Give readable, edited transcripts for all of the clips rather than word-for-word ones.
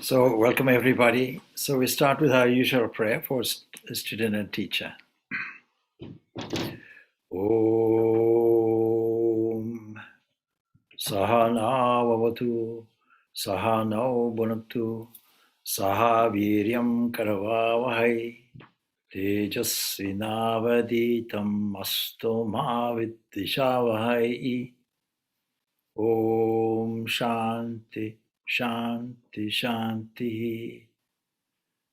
So, welcome everybody. So, we start with our usual prayer for student and teacher. Om Sahana Vavatu Sahano Bunatu Saha Viryam Karavavahai Tejasvinavaditam Astu Mavidishavahai. Om Shanti Shanti Shanti.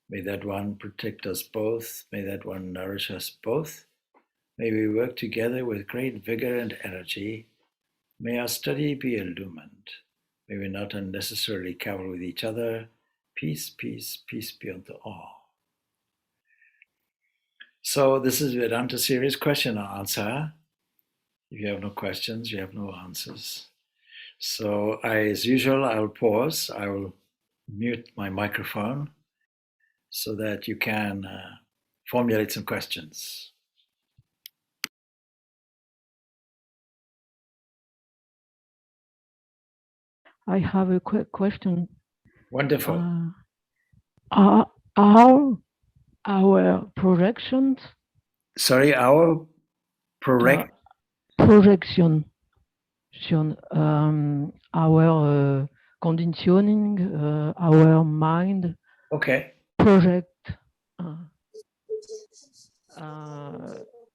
May that one protect us both. May that one nourish us both. May we work together with great vigor and energy. May our study be illumined. May we not unnecessarily cavil with each other. Peace, peace, peace be unto all. So this is Vedanta Series question and answer. If you have no questions, you have no answers. So as usual, I will pause. I will mute my microphone so that you can formulate some questions. I have a quick question. Wonderful. Are our projections? Sorry, our projection, our conditioning, our mind. Okay. Project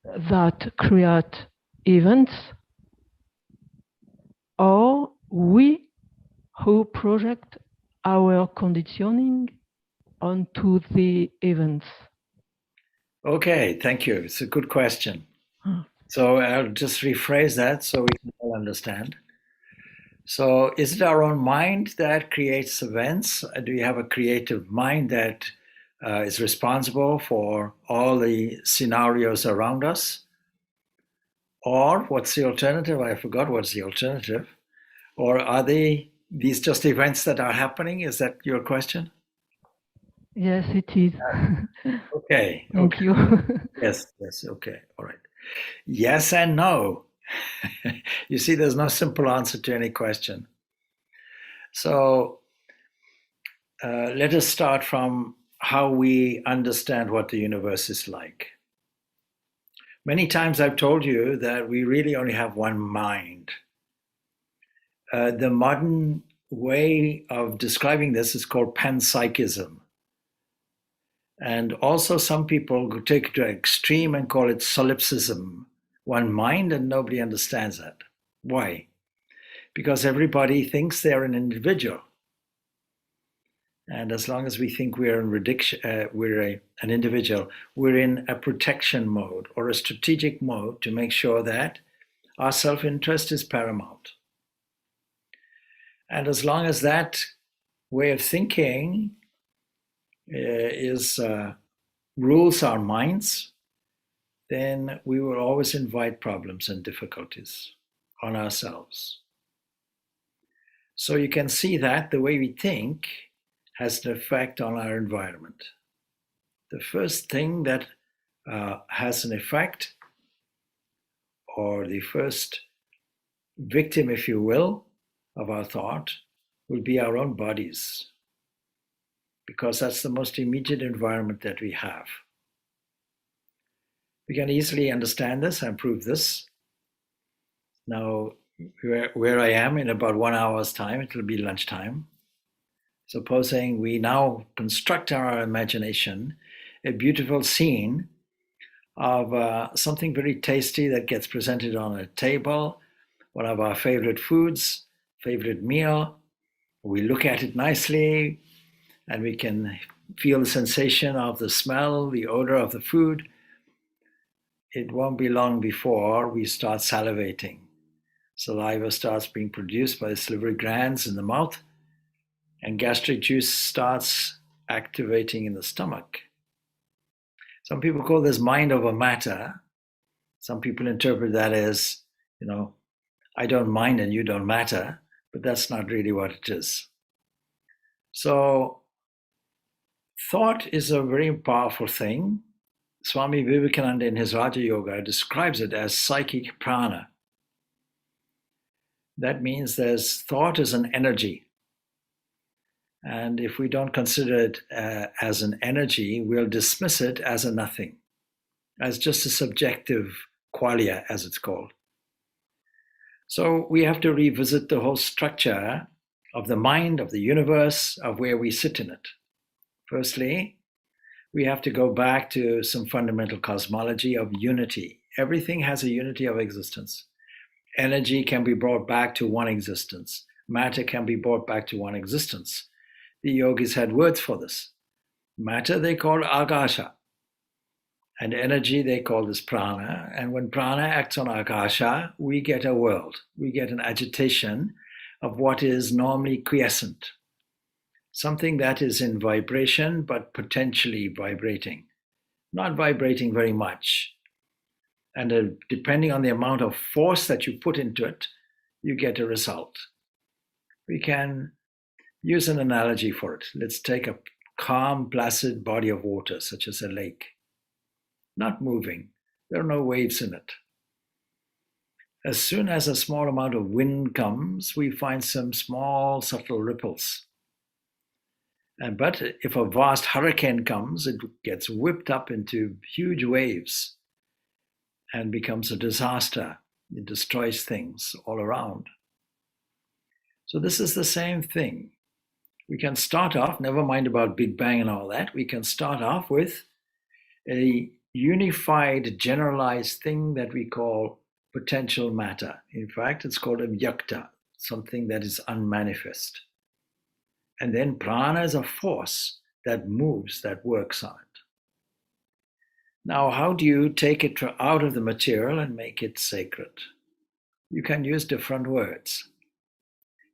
that create events, or we who project our conditioning onto the events? Okay, thank you. It's a good question. So I'll just rephrase that so we can all understand. So is it our own mind that creates events? Do we have a creative mind that is responsible for all the scenarios around us? Or what's the alternative? I forgot what's the alternative. Or are these just events that are happening? Is that your question? Yes, it is. Okay. Thank you. Yes, okay, all right. Yes and no. You see, there's no simple answer to any question. So let us start from how we understand what the universe is like. Many times I've told you that we really only have one mind. The modern way of describing this is called panpsychism. And also some people take it to an extreme and call it solipsism. One mind, and nobody understands that. Why? Because everybody thinks they're an individual. And as long as we think we're an individual, we're in a protection mode or a strategic mode to make sure that our self-interest is paramount. And as long as that way of thinking rules our minds, then we will always invite problems and difficulties on ourselves. So you can see that the way we think has an effect on our environment. The first thing that has an effect, or the first victim, if you will, of our thought will be our own bodies, because that's the most immediate environment that we have. We can easily understand this and prove this. Now, where I am in about 1 hour's time, it will be lunchtime. Supposing we now construct our imagination a beautiful scene of something very tasty that gets presented on a table, one of our favorite foods, favorite meal. We look at it nicely and we can feel the sensation of the smell, the odor of the food. It won't be long before we start salivating. Saliva starts being produced by the salivary glands in the mouth, and gastric juice starts activating in the stomach. Some people call this mind over matter. Some people interpret that as, I don't mind and you don't matter, but that's not really what it is. So thought is a very powerful thing. Swami Vivekananda in his Raja Yoga describes it as psychic prana. That means thought is an energy. And if we don't consider it as an energy, we'll dismiss it as a nothing, as just a subjective qualia, as it's called. So we have to revisit the whole structure of the mind, of the universe, of where we sit in it. Firstly, we have to go back to some fundamental cosmology of unity. Everything has a unity of existence. Energy can be brought back to one existence. Matter can be brought back to one existence. The yogis had words for this. Matter they called akasha, and energy they call this prana. And when prana acts on akasha, we get a world. We get an agitation of what is normally quiescent, something that is in vibration but potentially vibrating, not vibrating very much. And depending on the amount of force that you put into it, you get a result. We can use an analogy for it. Let's take a calm, placid body of water, such as a lake, not moving. There are no waves in it. As soon as a small amount of wind comes, we find some small, subtle ripples. But if a vast hurricane comes, it gets whipped up into huge waves and becomes a disaster. It destroys things all around. So this is the same thing. We can start off, never mind about Big Bang and all that, we can start off with a unified, generalized thing that we call potential matter. In fact, it's called avyakta, something that is unmanifest. And then prana is a force that moves, that works on it. Now, how do you take it out of the material and make it sacred? You can use different words.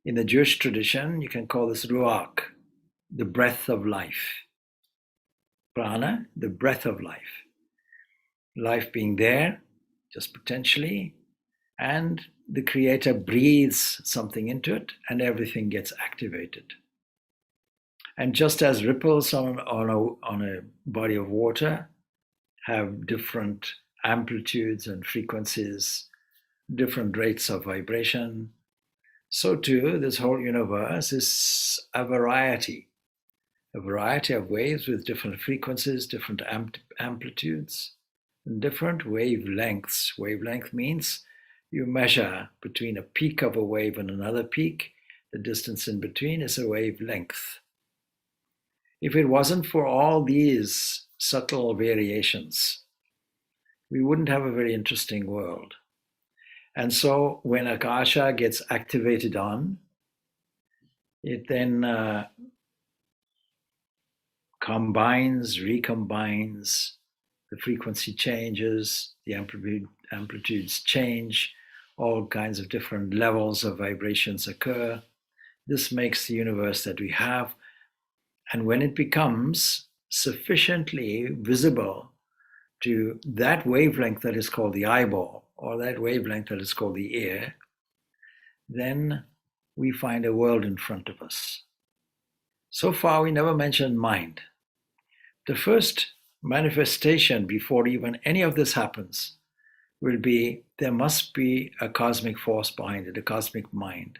In the Jewish tradition, you can call this ruach, the breath of life. Prana, the breath of life. Life being there, just potentially, and the Creator breathes something into it and everything gets activated. And just as ripples on a body of water have different amplitudes and frequencies, different rates of vibration, so too this whole universe is a variety of waves with different frequencies, different amplitudes, and different wavelengths. Wavelength means you measure between a peak of a wave and another peak. The distance in between is a wavelength. If it wasn't for all these subtle variations, we wouldn't have a very interesting world. And so when akasha gets activated on, it then combines, recombines, the frequency changes, the amplitudes change, all kinds of different levels of vibrations occur. This makes the universe that we have. And when it becomes sufficiently visible to that wavelength that is called the eyeball, or that wavelength that is called the ear, then we find a world in front of us. So far, we never mentioned mind. The first manifestation before even any of this happens will be there must be a cosmic force behind it, a cosmic mind.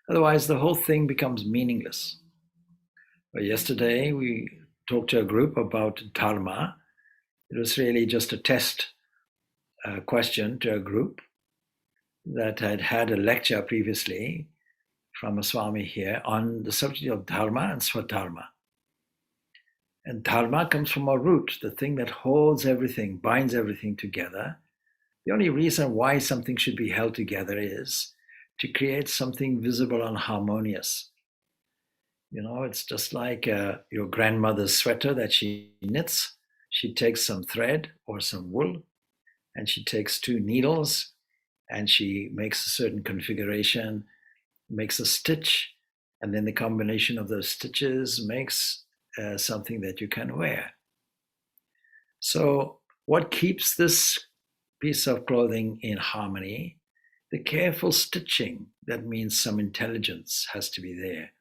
Otherwise, the whole thing becomes meaningless. Yesterday, we talked to a group about Dharma. It was really just a test question to a group that had had a lecture previously from a Swami here on the subject of Dharma and Swadharma. And Dharma comes from a root, the thing that holds everything, binds everything together. The only reason why something should be held together is to create something visible and harmonious. You know, it's just like your grandmother's sweater that she knits. She takes some thread or some wool, and she takes two needles, and she makes a certain configuration, makes a stitch, and then the combination of those stitches makes something that you can wear. So what keeps this piece of clothing in harmony? The careful stitching. That means some intelligence has to be there.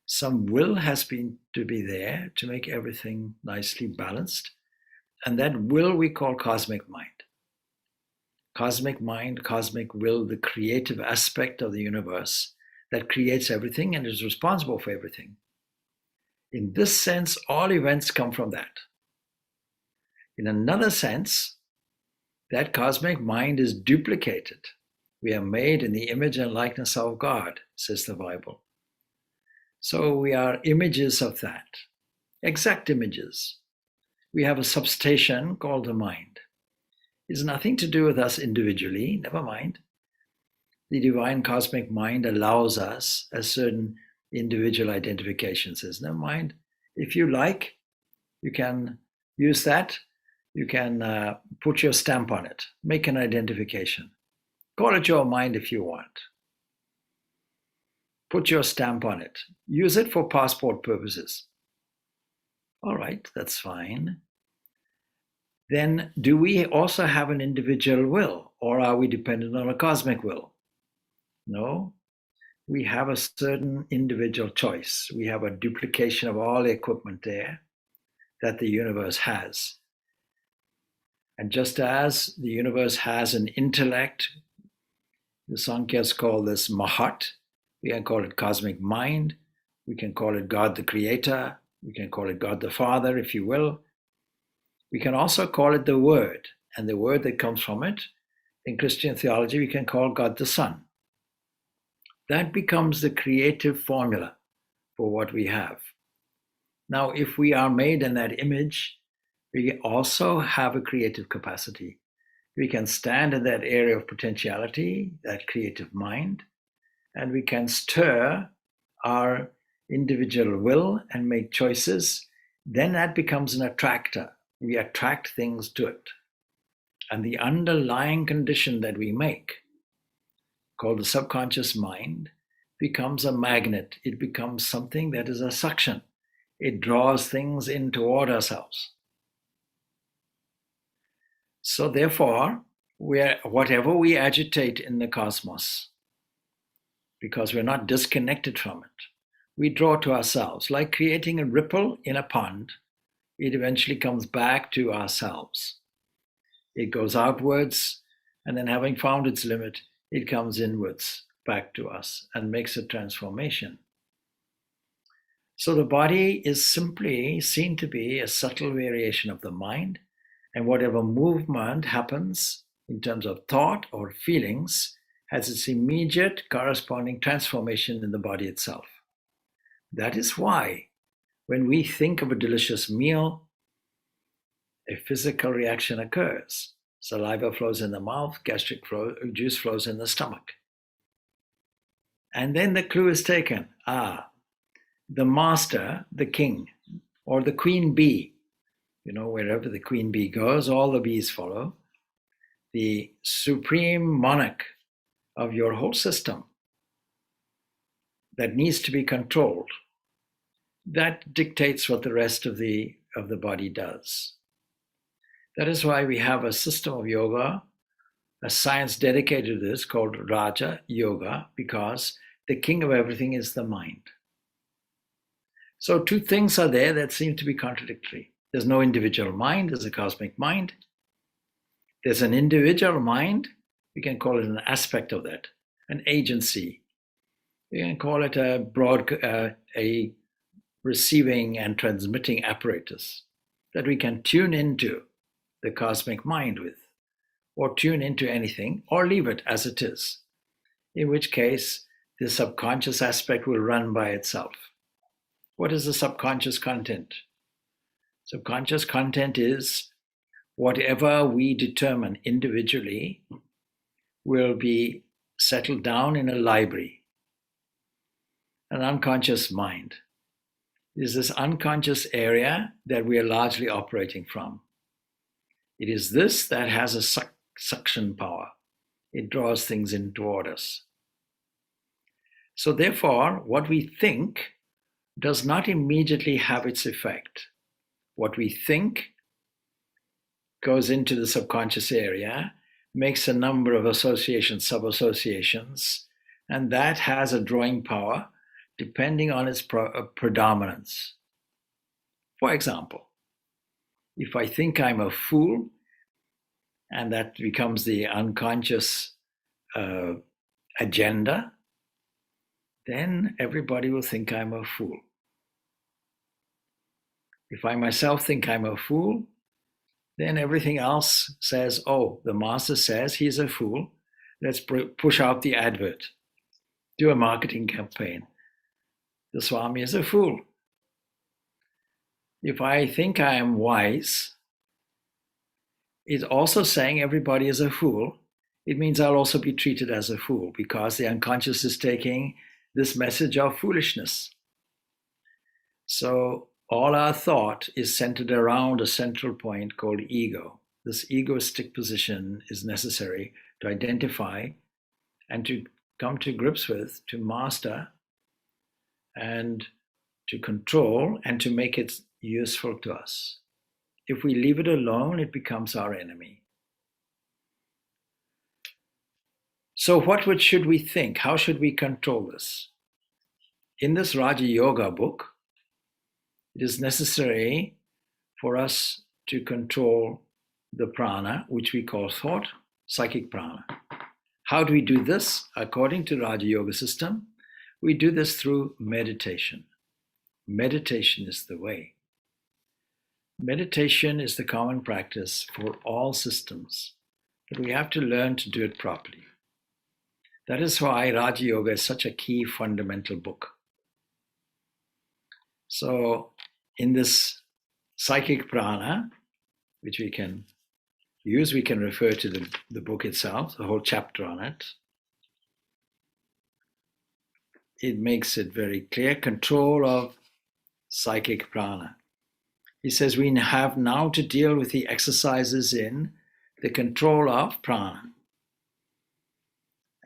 Some will has been to be there to make everything nicely balanced. And that will we call cosmic mind. Cosmic mind, cosmic will, the creative aspect of the universe that creates everything and is responsible for everything. In this sense, all events come from that. In another sense, that cosmic mind is duplicated. We are made in the image and likeness of God, says the Bible. So we are images of that, exact images. We have a substation called the mind. It's nothing to do with us individually, never mind. The divine cosmic mind allows us a certain individual identification, says, never mind. If you like, you can use that. You can put your stamp on it, make an identification. Call it your mind if you want. Put your stamp on it. Use it for passport purposes. All right, that's fine. Then do we also have an individual will, or are we dependent on a cosmic will? No, we have a certain individual choice. We have a duplication of all the equipment there that the universe has. And just as the universe has an intellect, the Sankhya's call this Mahat, we can call it cosmic mind, we can call it God the Creator, we can call it God the Father, if you will. We can also call it the Word, and the word that comes from it, in Christian theology, we can call God the Son. That becomes the creative formula for what we have. Now, if we are made in that image, we also have a creative capacity. We can stand in that area of potentiality, that creative mind, and we can stir our individual will and make choices. Then that becomes an attractor. We attract things to it. And the underlying condition that we make, called the subconscious mind, becomes a magnet. It becomes something that is a suction. It draws things in toward ourselves. So therefore, whatever we agitate in the cosmos, because we're not disconnected from it, we draw to ourselves. Like creating a ripple in a pond, it eventually comes back to ourselves. It goes outwards, and then having found its limit, it comes inwards back to us and makes a transformation. So the body is simply seen to be a subtle variation of the mind, and whatever movement happens in terms of thought or feelings has its immediate corresponding transformation in the body itself. That is why when we think of a delicious meal, a physical reaction occurs. Saliva flows in the mouth, gastric juice flows in the stomach. And then the clue is taken. The master, the king, or the queen bee, wherever the queen bee goes, all the bees follow. The supreme monarch of your whole system that needs to be controlled, that dictates what the rest of the body does. That is why we have a system of yoga, a science dedicated to this called Raja Yoga, because the king of everything is the mind. So two things are there that seem to be contradictory. There's no individual mind, there's a cosmic mind. There's an individual mind, we can call it an aspect of that, an agency. We can call it a receiving and transmitting apparatus that we can tune into the cosmic mind with, or tune into anything, or leave it as it is, in which case the subconscious aspect will run by itself. What is the subconscious content? Subconscious content is whatever we determine individually will be settled down in a library, an unconscious mind. It is this unconscious area that we are largely operating from. It is this that has a suction power. It draws things in toward us. So therefore, what we think does not immediately have its effect. What we think goes into the subconscious area, makes a number of associations, sub-associations, and that has a drawing power depending on its predominance. For example, if I think I'm a fool, and that becomes the unconscious agenda, then everybody will think I'm a fool. If I myself think I'm a fool, then everything else says, oh, the master says he's a fool. Let's push out the advert, do a marketing campaign. The Swami is a fool. If I think I am wise, it's also saying everybody is a fool. It means I'll also be treated as a fool because the unconscious is taking this message of foolishness. So all our thought is centered around a central point called ego. This egoistic position is necessary to identify and to come to grips with, to master, and to control, and to make it useful to us. If we leave it alone, it becomes our enemy. So what should we think? How should we control this? In this Raja Yoga book, it is necessary for us to control the prana, which we call thought, psychic prana. How do we do this? According to Raja Yoga system, we do this through meditation. Meditation is the way. Meditation is the common practice for all systems, but we have to learn to do it properly. That is why Raja Yoga is such a key fundamental book. So in this psychic prana, which we can use, we can refer to the book itself, the whole chapter on it. It makes it very clear, control of psychic prana. He says we have now to deal with the exercises in the control of prana.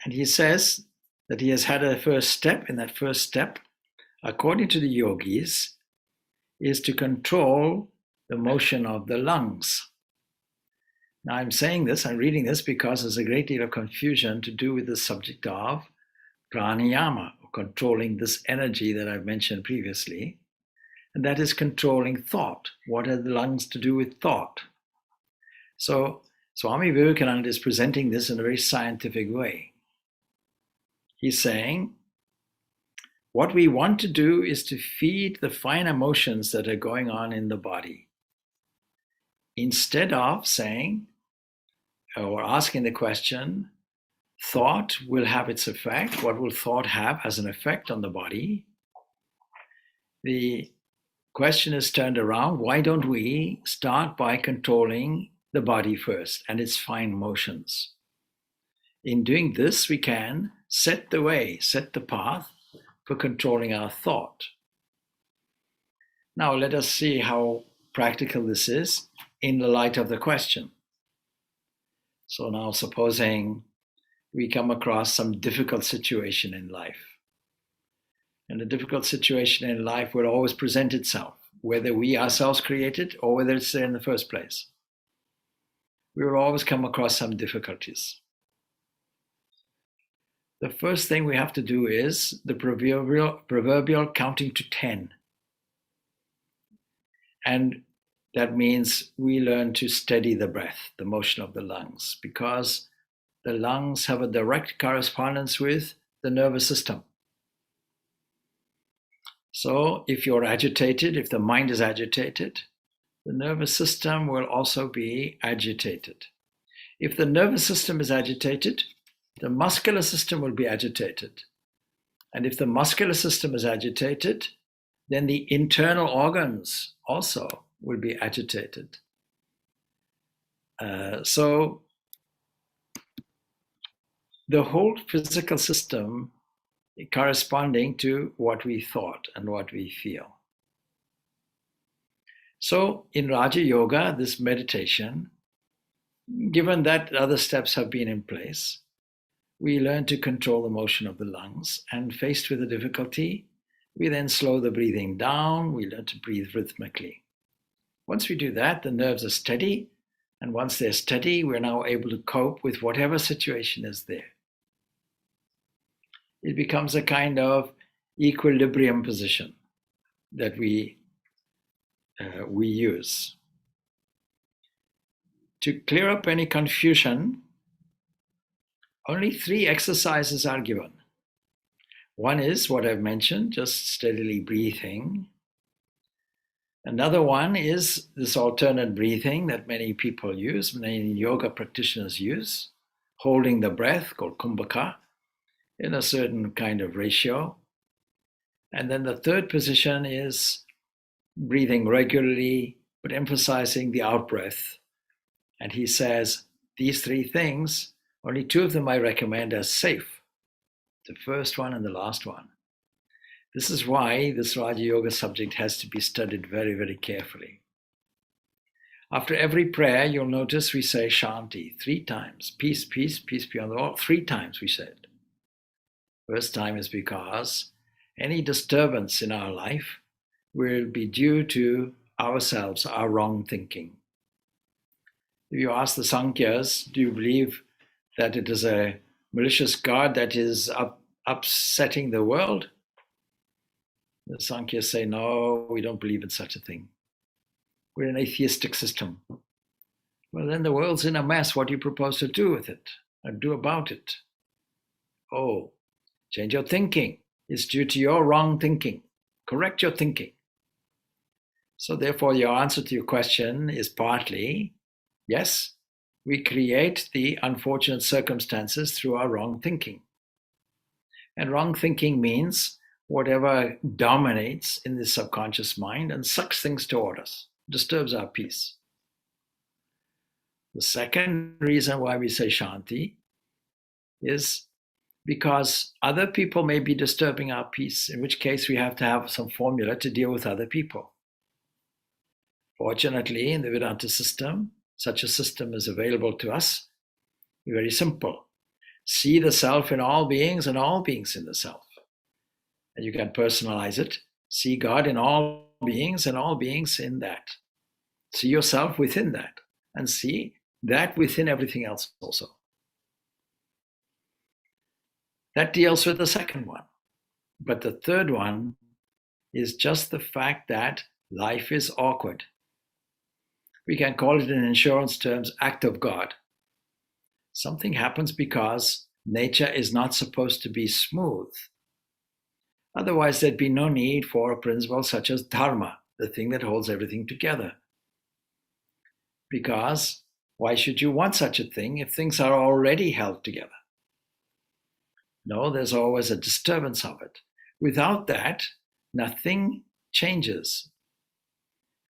And he says that he has had a first step. In that first step, according to the yogis, is to control the motion of the lungs. Now I'm saying this, I'm reading this because there's a great deal of confusion to do with the subject of pranayama, or controlling this energy that I've mentioned previously. And that is controlling thought. What are the lungs to do with thought? So Swami Vivekananda is presenting this in a very scientific way. He's saying, what we want to do is to feed the fine emotions that are going on in the body. Instead of saying, or asking the question, thought will have its effect. What will thought have as an effect on the body? The question is turned around. Why don't we start by controlling the body first and its fine motions? In doing this, we can set the way, set the path for controlling our thought. Now, let us see how practical this is in the light of the question. So now, supposing we come across some difficult situation in life. And a difficult situation in life will always present itself, whether we ourselves create it or whether it's there in the first place. We will always come across some difficulties. The first thing we have to do is the proverbial counting to 10. And that means we learn to steady the breath, the motion of the lungs, because the lungs have a direct correspondence with the nervous system. So if you're agitated, if the mind is agitated, the nervous system will also be agitated. If the nervous system is agitated, the muscular system will be agitated. And if the muscular system is agitated, then the internal organs also will be agitated. So the whole physical system corresponding to what we thought and what we feel. So in Raja Yoga, this meditation, given that other steps have been in place, we learn to control the motion of the lungs, and faced with a difficulty, we then slow the breathing down, we learn to breathe rhythmically. Once we do that, the nerves are steady, and once they're steady, we're now able to cope with whatever situation is there. It becomes a kind of equilibrium position that we use. To clear up any confusion, only 3 exercises are given. One is what I've mentioned, just steadily breathing. Another one is this alternate breathing that many people use, many yoga practitioners use, holding the breath, called kumbhaka, in a certain kind of ratio. And then the third position is breathing regularly, but emphasizing the out-breath. And he says, these three things, only two of them I recommend as safe, the first one and the last one. This is why this Raja Yoga subject has to be studied very, very carefully. After every prayer, you'll notice we say Shanti 3 times. Peace, peace, peace be on the all. 3 times we said. First time is because any disturbance in our life will be due to ourselves, our wrong thinking. If you ask the Sankhya's, do you believe that it is a malicious God that is upsetting the world? The Sankhya's say, no, we don't believe in such a thing. We're an atheistic system. Well, then the world's in a mess. What do you propose to do with it and do about it? Oh, change your thinking. It's due to your wrong thinking. Correct your thinking. So therefore, your answer to your question is partly, yes, we create the unfortunate circumstances through our wrong thinking. And wrong thinking means whatever dominates in the subconscious mind and sucks things toward us, disturbs our peace. The second reason why we say Shanti is because other people may be disturbing our peace, in which case we have to have some formula to deal with other people. Fortunately, in the Vedanta system, such a system is available to us. Very simple. See the self in all beings and all beings in the self. And you can personalize it. See God in all beings and all beings in that. See yourself within that. And see that within everything else also. That deals with the second one. But the third one is just the fact that life is awkward. We can call it in insurance terms, act of God. Something happens because nature is not supposed to be smooth. Otherwise, there'd be no need for a principle such as Dharma, the thing that holds everything together. Because why should you want such a thing if things are already held together? No, there's always a disturbance of it. Without that, nothing changes.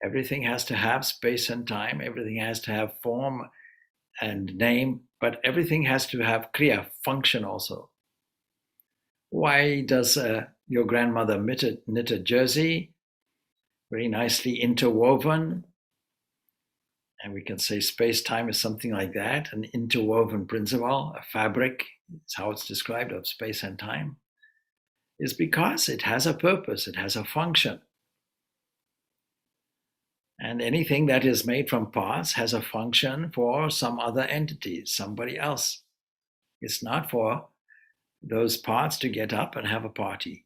Everything has to have space and time. Everything has to have form and name, but everything has to have kriya, function also. Why does your grandmother knit a jersey, very nicely interwoven? And we can say space-time is something like that, an interwoven principle, a fabric, is how it's described, of space and time, is because it has a purpose, it has a function. And anything that is made from parts has a function for some other entity, somebody else. It's not for those parts to get up and have a party.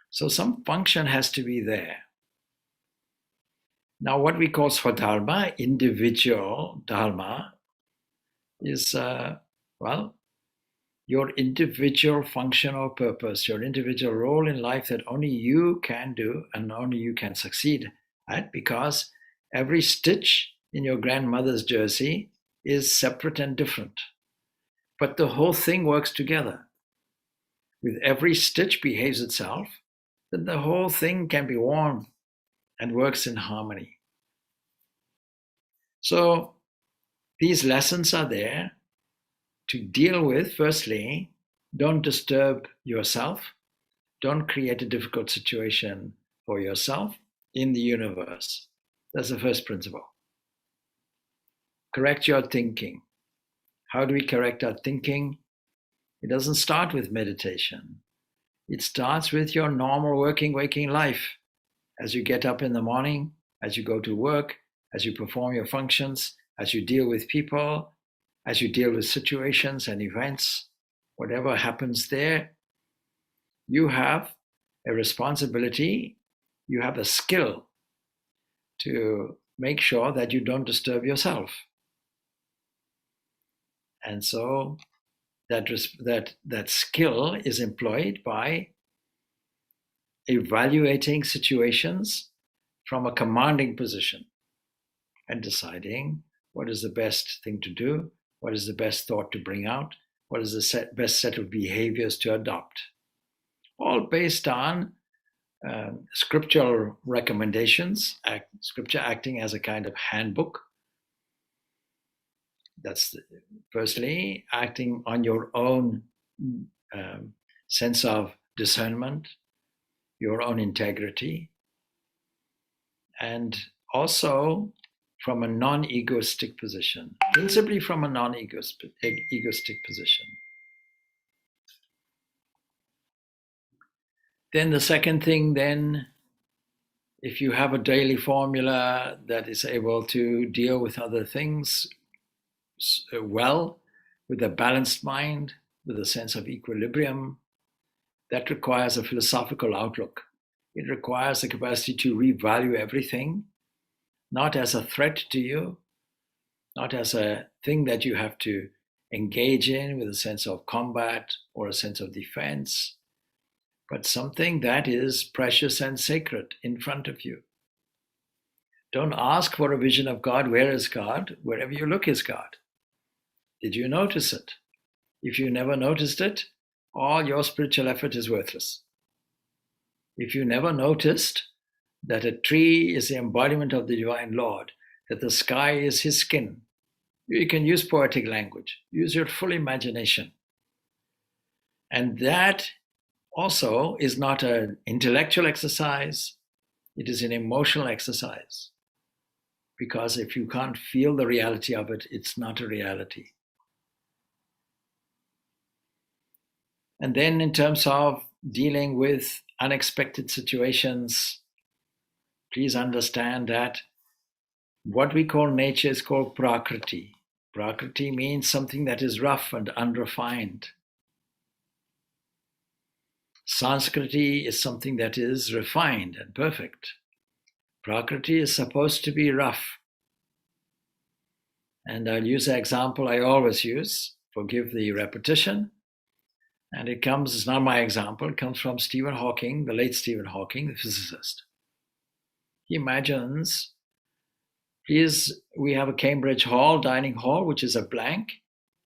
So some function has to be there. Now, what we call Swadharma, individual Dharma, is, your individual function or purpose, your individual role in life that only you can do and only you can succeed at, because every stitch in your grandmother's jersey is separate and different. But the whole thing works together. With every stitch behaves itself, then the whole thing can be worn and works in harmony. So these lessons are there to deal with, firstly, don't disturb yourself. Don't create a difficult situation for yourself in the universe. That's the first principle. Correct your thinking. How do we correct our thinking? It doesn't start with meditation. It starts with your normal waking life. As you get up in the morning, as you go to work, as you perform your functions, as you deal with people, as you deal with situations and events, whatever happens there, you have a responsibility, you have a skill to make sure that you don't disturb yourself. And so that skill is employed by evaluating situations from a commanding position and deciding what is the best thing to do, what is the best thought to bring out, what is the best set of behaviors to adopt. All based on scriptural recommendations, scripture acting as a kind of handbook. That's firstly acting on your own sense of discernment, your own integrity, and also from a non-egoistic position, principally from a non-egoistic position. Then the second thing, then, if you have a daily formula that is able to deal with other things well, with a balanced mind, with a sense of equilibrium, that requires a philosophical outlook. It requires the capacity to revalue everything, not as a threat to you, not as a thing that you have to engage in with a sense of combat or a sense of defense, but something that is precious and sacred in front of you. Don't ask for a vision of God. Where is God? Wherever you look is God. Did you notice it? If you never noticed it, all your spiritual effort is worthless. If you never noticed that a tree is the embodiment of the divine Lord, that the sky is his skin, you can use poetic language, use your full imagination. And that also is not an intellectual exercise, it is an emotional exercise. Because if you can't feel the reality of it, it's not a reality. And then in terms of dealing with unexpected situations, please understand that what we call nature is called prakriti. Prakriti means something that is rough and unrefined. Sanskriti is something that is refined and perfect. Prakriti is supposed to be rough. And I'll use the example I always use, forgive the repetition. And it's not my example, it comes from Stephen Hawking, the late Stephen Hawking, the physicist. He imagines, we have a Cambridge hall, dining hall, which is a blank,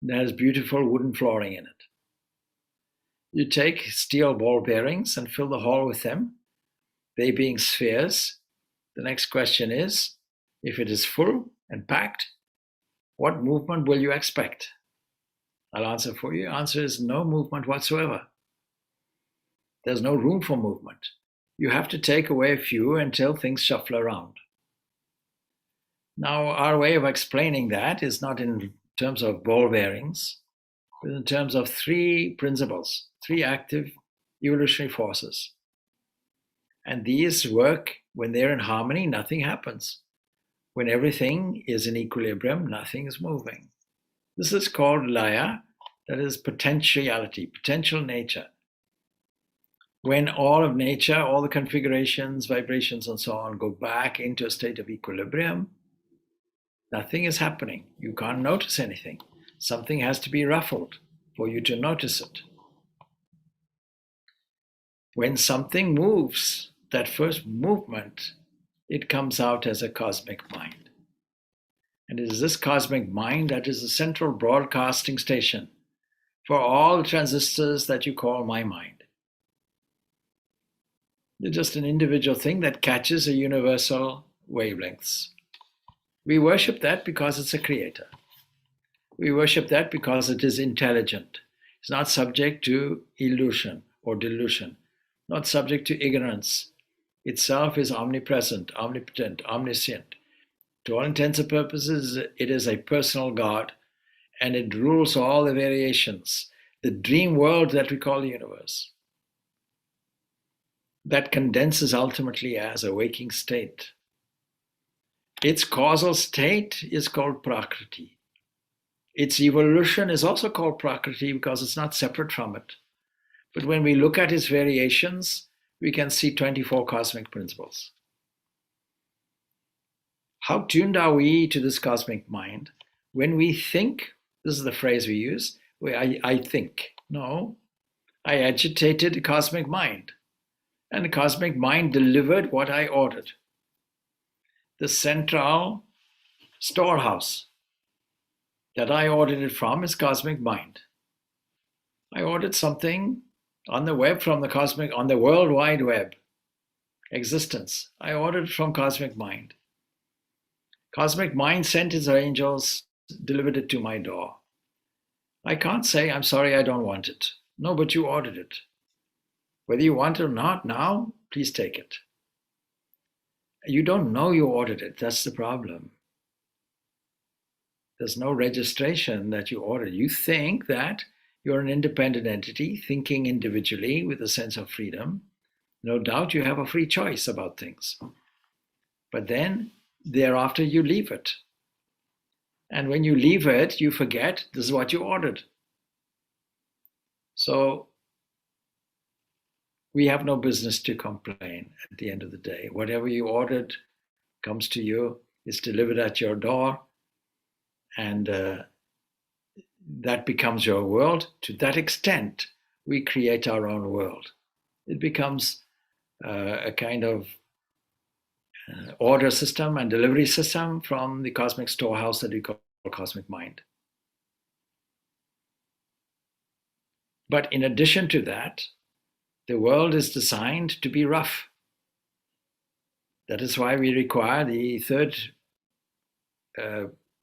that has beautiful wooden flooring in it. You take steel ball bearings and fill the hall with them, they being spheres. The next question is, if it is full and packed, what movement will you expect? I'll answer for you. Answer is no movement whatsoever. There's no room for movement. You have to take away a few until things shuffle around. Now, our way of explaining that is not in terms of ball bearings, but in terms of three principles, three active evolutionary forces. And these work when they're in harmony, nothing happens. When everything is in equilibrium, nothing is moving. This is called laya, that is potentiality, potential nature. When all of nature, all the configurations, vibrations, and so on go back into a state of equilibrium, nothing is happening. You can't notice anything. Something has to be ruffled for you to notice it. When something moves, that first movement, it comes out as a cosmic mind. And it is this cosmic mind that is the central broadcasting station for all the transistors that you call my mind. They're just an individual thing that catches a universal wavelengths. We worship that because it's a creator. We worship that because it is intelligent. It's not subject to illusion or delusion, not subject to ignorance. Itself is omnipresent, omnipotent, omniscient. To all intents and purposes, it is a personal God, and it rules all the variations, the dream world that we call the universe. That condenses ultimately as a waking state. Its causal state is called prakriti. Its evolution is also called prakriti because it's not separate from it. But when we look at its variations, we can see 24 cosmic principles. How tuned are we to this cosmic mind? When we think, this is the phrase we use, I think. No, I agitated the cosmic mind. And the cosmic mind delivered what I ordered. the central storehouse that I ordered it from is cosmic mind. I ordered something on the web from on the World Wide Web existence. I ordered it from cosmic mind. Cosmic mind sent its angels, delivered it to my door. I can't say, I'm sorry, I don't want it. No, but you ordered it. Whether you want it or not now, please take it. You don't know you ordered it. That's the problem. There's no registration that you ordered. You think that you're an independent entity, thinking individually with a sense of freedom. No doubt you have a free choice about things. But then, thereafter, you leave it. And when you leave it, you forget this is what you ordered. So we have no business to complain at the end of the day. Whatever you ordered comes to you, is delivered at your door, and that becomes your world. To that extent, we create our own world. It becomes a kind of order system and delivery system from the cosmic storehouse that we call cosmic mind. But in addition to that, the world is designed to be rough. That is why we require the third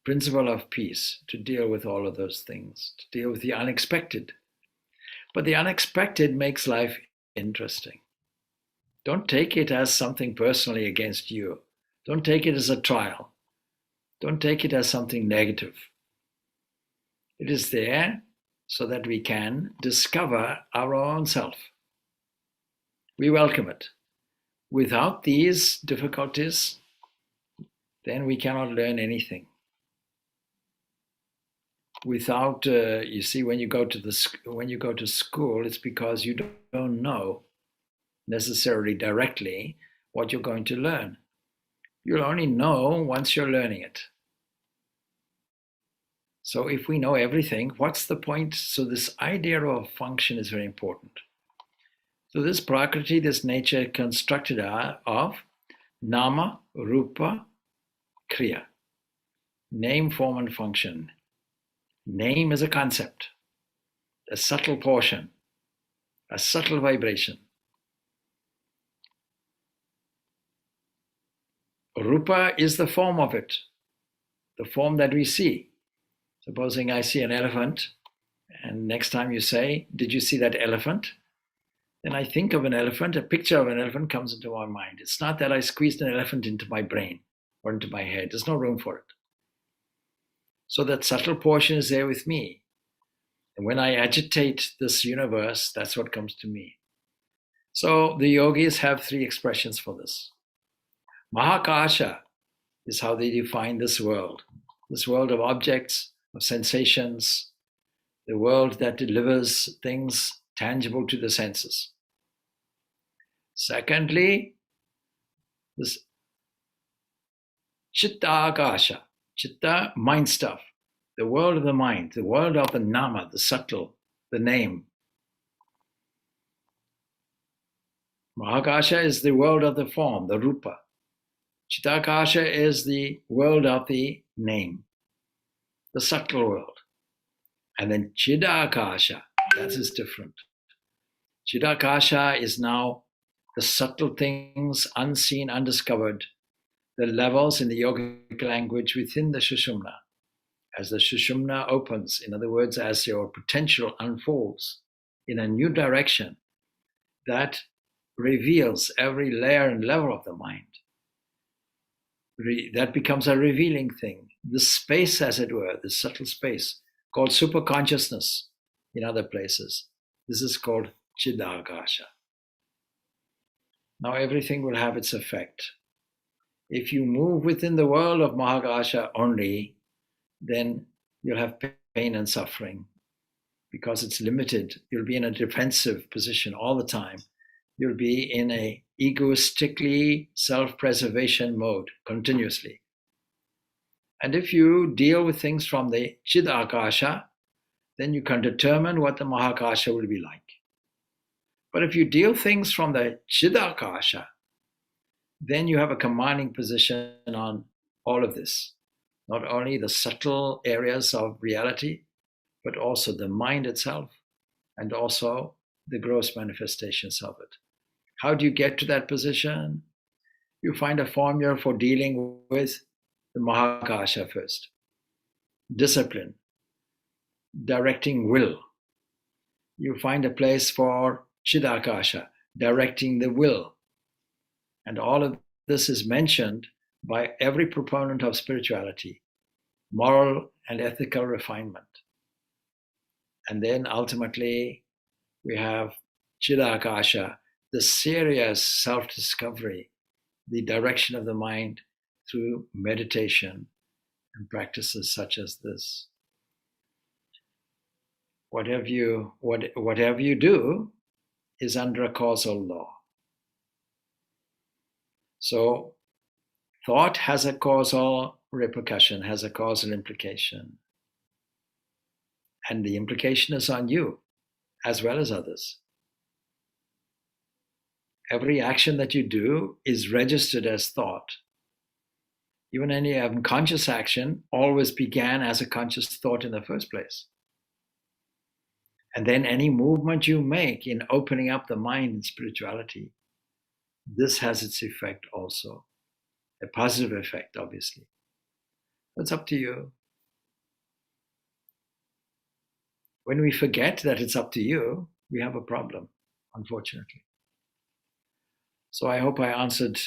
principle of peace to deal with all of those things, to deal with the unexpected. But the unexpected makes life interesting. Don't take it as something personally against you. Don't take it as a trial. Don't take it as something negative. It is there so that we can discover our own self. We welcome it. Without these difficulties, then we cannot learn anything. Without, you see, when you go to school, it's because you don't know necessarily directly what you're going to learn. You'll only know once you're learning it. So if we know everything, what's the point? So this idea of function is very important. So this Prakriti, this nature constructed of Nama, Rupa, Kriya. Name, form, and function. Name is a concept, a subtle portion, a subtle vibration. Rupa is the form of it, the form that we see. Supposing I see an elephant, and next time you say, did you see that elephant? Then I think of an elephant, a picture of an elephant comes into my mind. It's not that I squeezed an elephant into my brain or into my head. There's no room for it. So that subtle portion is there with me. And when I agitate this universe, that's what comes to me. So the yogis have three expressions for this. Mahakasha is how they define this world of objects, of sensations, the world that delivers things tangible to the senses. Secondly, this Chitta Akasha, Chitta, mind stuff, the world of the mind, the world of the Nama, the subtle, the name. Mahakasha is the world of the form, the Rupa. Chittakasha is the world of the name, the subtle world. And then Chidakasha, that is different. Chidakasha is now the subtle things, unseen, undiscovered, the levels in the yogic language within the Sushumna. As the Sushumna opens, in other words, as your potential unfolds in a new direction, that reveals every layer and level of the mind. That becomes a revealing thing. The space, as it were, the subtle space, called superconsciousness in other places. This is called Chidakasha. Now everything will have its effect. If you move within the world of Mahakasha only, then you'll have pain and suffering because it's limited. You'll be in a defensive position all the time. You'll be in a egoistically self-preservation mode continuously. And if you deal with things from the Chidakasha, then you can determine what the Mahakasha will be like. But if you deal things from the Chidakasha, then you have a commanding position on all of this, not only the subtle areas of reality, but also the mind itself and also the gross manifestations of it. How do you get to that position? You find a formula for dealing with the Mahakasha first. Discipline, directing will. You find a place for Chidakasha, directing the will. And all of this is mentioned by every proponent of spirituality, moral and ethical refinement. And then ultimately, we have Chidakasha, the serious self-discovery, the direction of the mind through meditation and practices such as this. Whatever you do is under a causal law. So thought has a causal repercussion, has a causal implication. And the implication is on you as well as others. Every action that you do is registered as thought. Even any unconscious action always began as a conscious thought in the first place. And then any movement you make in opening up the mind in spirituality, this has its effect also. A positive effect, obviously. It's up to you. When we forget that it's up to you, we have a problem, unfortunately. So I hope I answered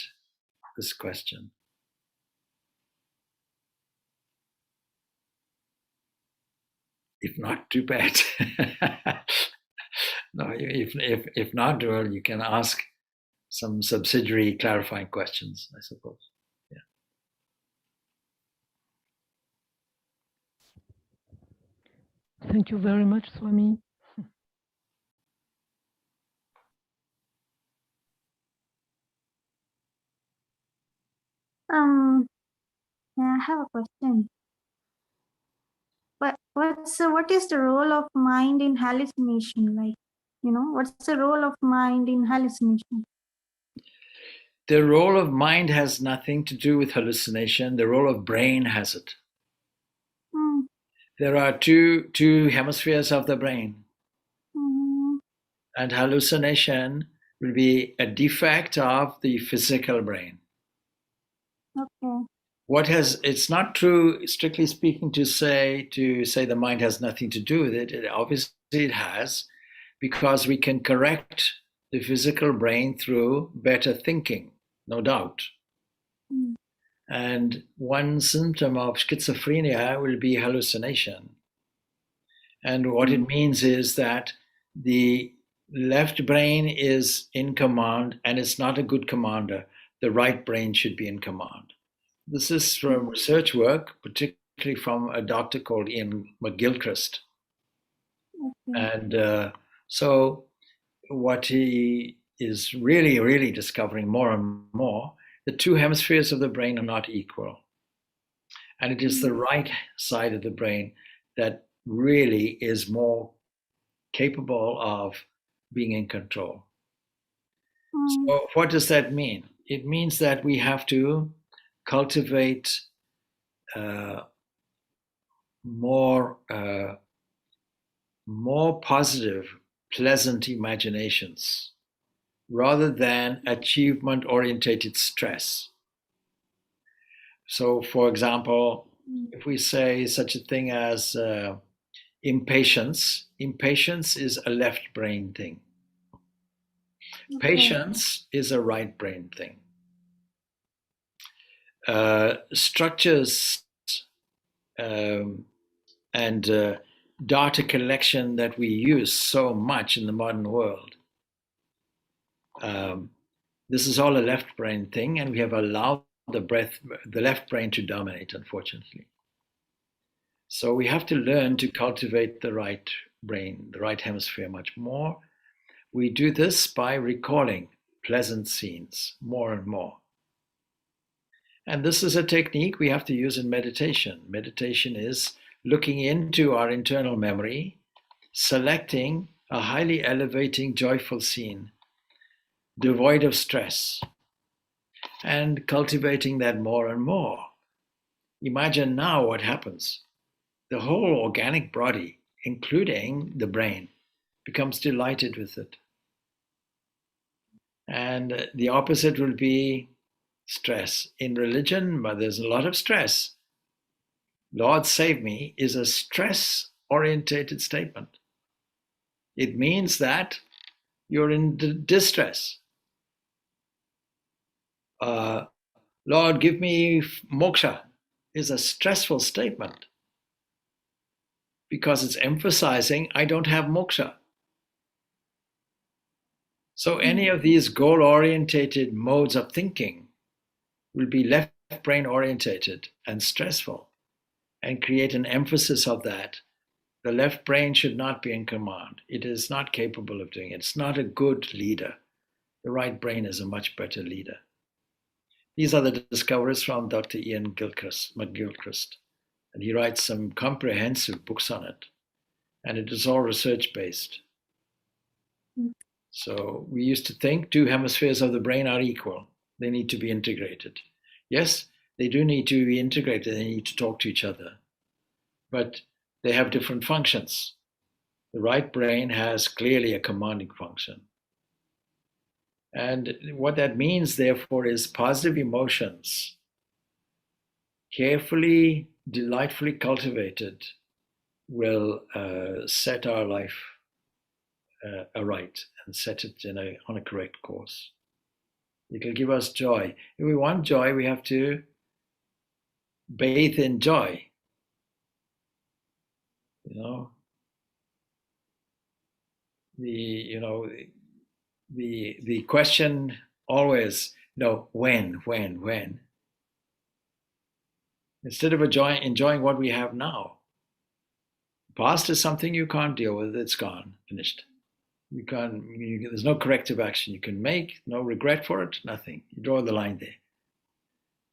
this question. If not, too bad. No, if not, well, you can ask some subsidiary clarifying questions, I suppose. Yeah. Thank you very much, Swami. Yeah, I have a question. What is the role of mind in hallucination? Like, what's the role of mind in hallucination? The role of mind has nothing to do with hallucination. The role of brain has it. There are two hemispheres of the brain. And hallucination will be a defect of the physical brain. Okay. It's not true, strictly speaking, to say the mind has nothing to do with it. Obviously it has, because we can correct the physical brain through better thinking, no doubt. And one symptom of schizophrenia will be hallucination. And what it means is that the left brain is in command, and it's not a good commander. The right brain should be in command. This is from research work, particularly from a doctor called Ian McGilchrist. And so what he is really, really discovering more and more, the two hemispheres of the brain are not equal. And it is the right side of the brain that really is more capable of being in control. So what does that mean? It means that we have to cultivate more positive, pleasant imaginations rather than achievement-orientated stress. So, for example, if we say such a thing as impatience is a left brain thing. Patience is a right brain thing. Structures and data collection that we use so much in the modern world, this is all a left brain thing, and we have allowed the left brain to dominate, unfortunately. So we have to learn to cultivate the right brain, the right hemisphere much more. We do this by recalling pleasant scenes more and more. And this is a technique we have to use in meditation. Meditation is looking into our internal memory, selecting a highly elevating, joyful scene, devoid of stress. and cultivating that more and more. Imagine now what happens. The whole organic body, including the brain, becomes delighted with it. And the opposite will be stress. In religion, but there's a lot of stress. Lord save me is a stress-orientated statement. It means that you're in distress. Lord, give me moksha is a stressful statement because it's emphasizing I don't have moksha. So any of these goal-orientated modes of thinking will be left brain orientated and stressful and create an emphasis of that. The left brain should not be in command. It is not capable of doing it. It's not a good leader. The right brain is a much better leader. These are the discoveries from Dr. Ian McGilchrist, and he writes some comprehensive books on it, and it is all research-based. So we used to think 2 hemispheres of the brain are equal. They need to be integrated. Yes, they do need to be integrated. They need to talk to each other, but they have different functions. The right brain has clearly a commanding function. And what that means, therefore, is positive emotions, carefully, delightfully cultivated, will set our life aright and set it on a correct course. It'll give us joy. If we want joy, we have to bathe in joy. The question always, when? Instead of enjoying what we have now. Past is something you can't deal with. It's gone, finished. There's no corrective action you can make, no regret for it, nothing. You draw the line there.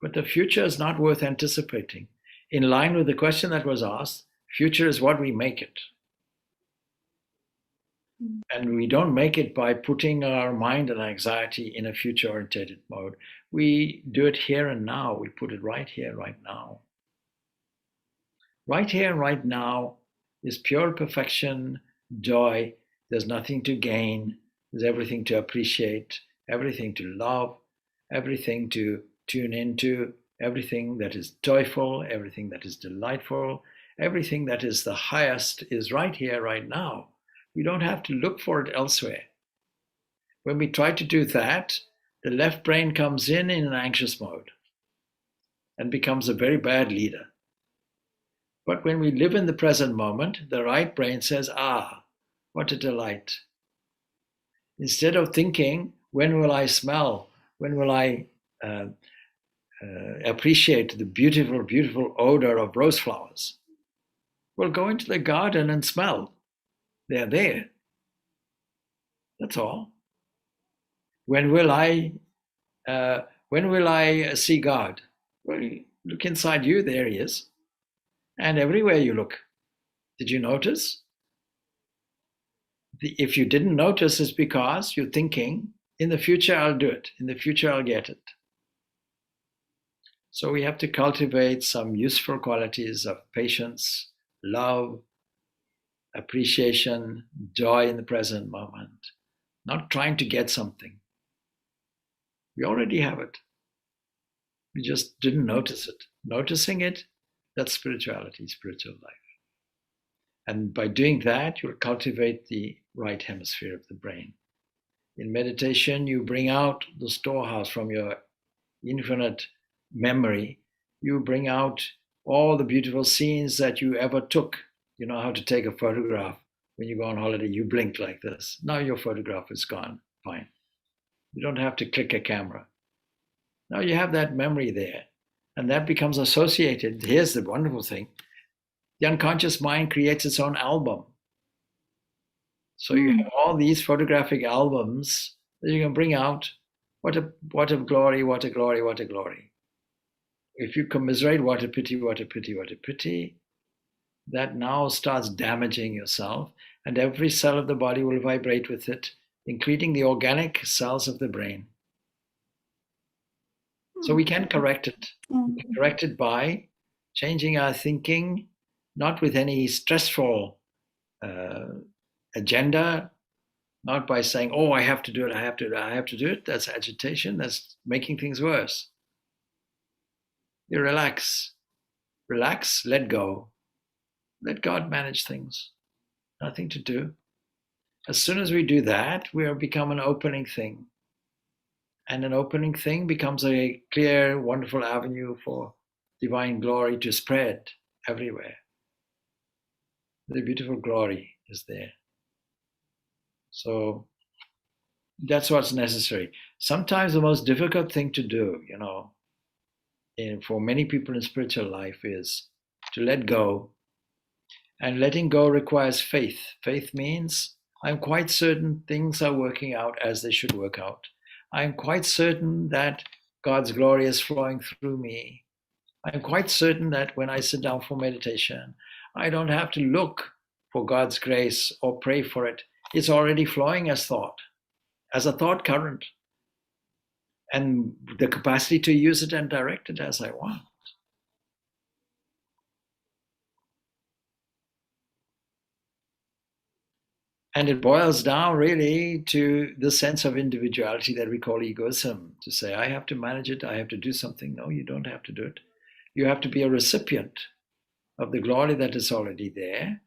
But the future is not worth anticipating. In line with the question that was asked, future is what we make it. And we don't make it by putting our mind and anxiety in a future-oriented mode. We do it here and now. We put it right here, right now. Right here and right now is pure perfection, joy. There's nothing to gain. There's everything to appreciate, everything to love, everything to tune into, everything that is joyful, everything that is delightful, everything that is the highest is right here, right now. We don't have to look for it elsewhere. When we try to do that, the left brain comes in an anxious mode and becomes a very bad leader. But when we live in the present moment, the right brain says, what a delight. Instead of thinking, when will I smell? When will I appreciate the beautiful, beautiful odor of rose flowers? Well, go into the garden and smell. They're there. That's all. When will I see God? Well, you look inside you, there he is. And everywhere you look. Did you notice? If you didn't notice, it's because you're thinking, in the future I'll do it. In the future I'll get it. So we have to cultivate some useful qualities of patience, love, appreciation, joy in the present moment. Not trying to get something. We already have it. We just didn't notice it. Noticing it, that's spirituality, spiritual life. And by doing that, you'll cultivate the right hemisphere of the brain. In meditation, you bring out the storehouse from your infinite memory. You bring out all the beautiful scenes that you ever took. You know how to take a photograph. When you go on holiday, you blink like this. Now your photograph is gone. Fine. You don't have to click a camera. Now you have that memory there. And that becomes associated. Here's the wonderful thing. The unconscious mind creates its own album. So you have all these photographic albums that you can bring out. What a glory, what a glory, what a glory. If you commiserate, what a pity, what a pity, what a pity, that now starts damaging yourself, and every cell of the body will vibrate with it, including the organic cells of the brain. So we can correct it. Yeah. We can correct it by changing our thinking, not with any stressful agenda, not by saying, oh, I have to do it, I have to do it, I have to do it. That's agitation. That's making things worse. You relax. Relax, let go. Let God manage things. Nothing to do. As soon as we do that, we become an opening thing. And an opening thing becomes a clear, wonderful avenue for divine glory to spread everywhere. The beautiful glory is there. So that's what's necessary. Sometimes the most difficult thing to do, for many people in spiritual life is to let go. And letting go requires faith. Faith means I'm quite certain things are working out as they should work out. I'm quite certain that God's glory is flowing through me. I'm quite certain that when I sit down for meditation, I don't have to look for God's grace or pray for it. It's already flowing as thought, as a thought current, and the capacity to use it and direct it as I want. And it boils down really to the sense of individuality that we call egoism, to say, I have to manage it, I have to do something. No, you don't have to do it. You have to be a recipient of the glory that is already there,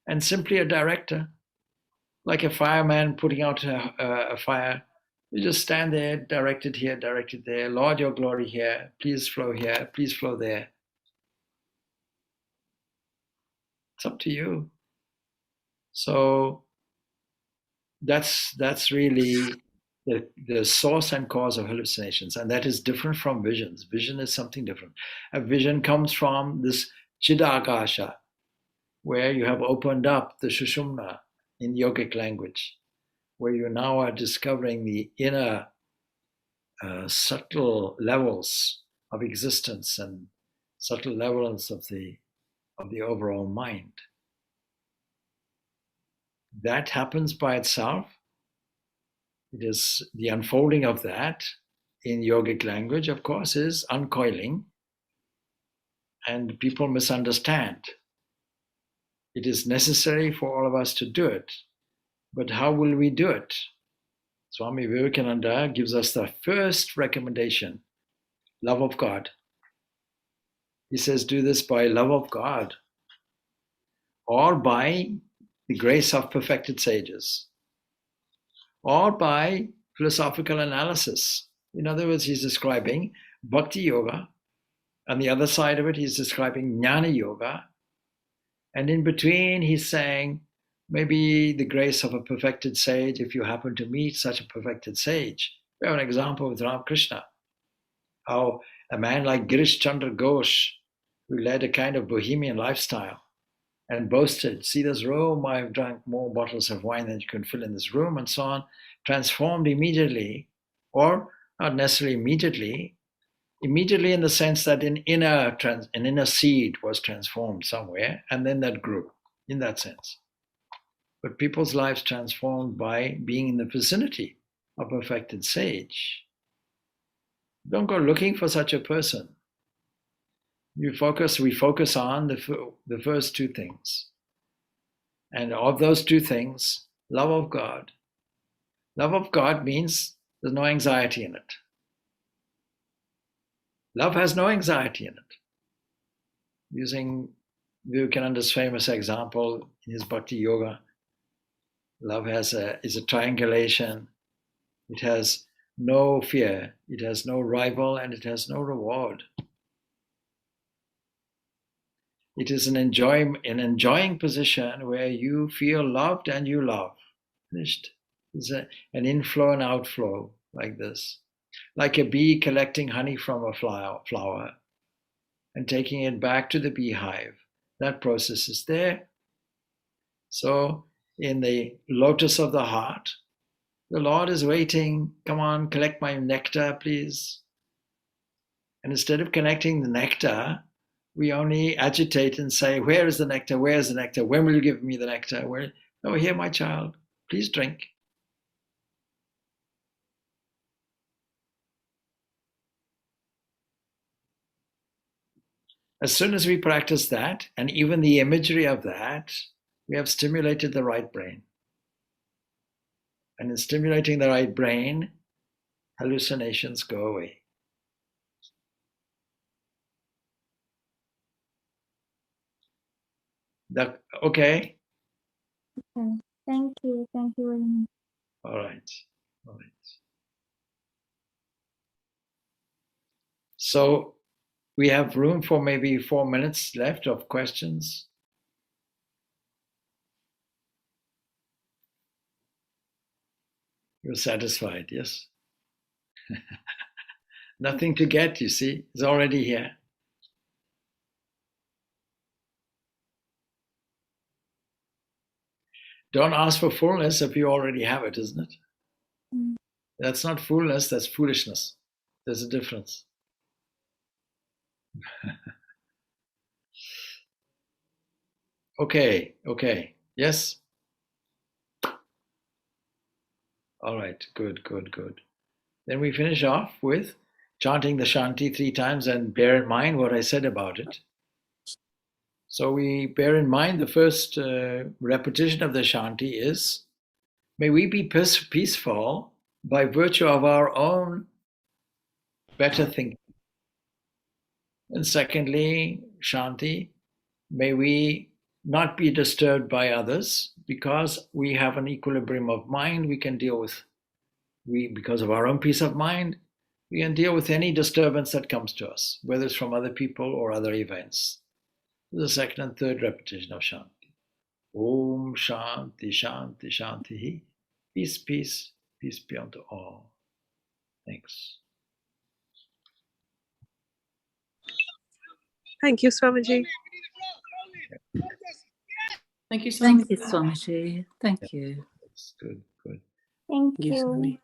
and simply a director, like a fireman putting out a fire. You just stand there, direct it here, direct it there. Lord, your glory here, please flow here, please flow there. It's up to you. So that's really the source and cause of hallucinations, and that is different from visions. Vision is something different. A vision comes from this Chidakasha, where you have opened up the Shushumna in yogic language, where you now are discovering the inner subtle levels of existence and subtle levels of the overall mind. That happens by itself. It is the unfolding of that in yogic language, of course, is uncoiling, and people misunderstand. It is necessary for all of us to do it, but how will we do it? Swami Vivekananda gives us the first recommendation, love of God. He says, do this by love of God, or by the grace of perfected sages, or by philosophical analysis. In other words, he's describing bhakti yoga. On the other side of it, he's describing jnana yoga. And in between, he's saying, maybe the grace of a perfected sage, if you happen to meet such a perfected sage. We have an example with Ramakrishna, how a man like Girish Chandra Ghosh, who led a kind of bohemian lifestyle and boasted, see this room, I've drunk more bottles of wine than you can fill in this room, and so on, transformed immediately, or not necessarily immediately in the sense that an inner seed was transformed somewhere, and then that grew, in that sense. But people's lives transformed by being in the vicinity of a perfected sage. Don't go looking for such a person. We focus on the first two things. And of those two things, love of God. Love of God means there's no anxiety in it. Love has no anxiety in it. Using Vivekananda's famous example in his Bhakti Yoga, love is a triangulation. It has no fear, it has no rival, and it has no reward. It is an enjoying position where you feel loved and you love. Finished. It's an inflow and outflow like this. Like a bee collecting honey from a flower and taking it back to the beehive. That process is there. So in the lotus of the heart, the Lord is waiting. Come on, collect my nectar, please. And instead of collecting the nectar, we only agitate and say, where is the nectar? Where is the nectar? When will you give me the nectar? Oh, here, my child, please drink. As soon as we practice that, and even the imagery of that, we have stimulated the right brain. And in stimulating the right brain, hallucinations go away. Okay? Okay. Thank you. Thank you very much. All right. All right. So we have room for maybe 4 minutes left of questions. You're satisfied, yes? Nothing to get, you see, it's already here. Don't ask for fullness if you already have it, isn't it? Mm. That's not fullness, that's foolishness. There's a difference. Okay, okay. Yes? All right, good, good, good. Then we finish off with chanting the Shanti 3 times and bear in mind what I said about it. So we bear in mind the first repetition of the Shanti is, may we be peaceful by virtue of our own better thinking. And secondly, Shanti, may we not be disturbed by others because we have an equilibrium of mind we can deal with. Because of our own peace of mind, we can deal with any disturbance that comes to us, whether it's from other people or other events. The second and third repetition of Shanti. Om Shanti Shanti Shanti. Peace, peace, peace be unto all. Thanks. Thank you, Swamiji. Thank you, Thank you, Swamiji. Thank you. That's good, good. Thank Yes, you. Swami.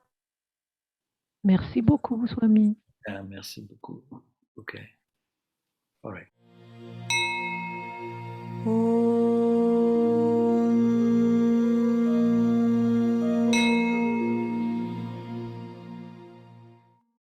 Merci beaucoup, Swami. Merci beaucoup.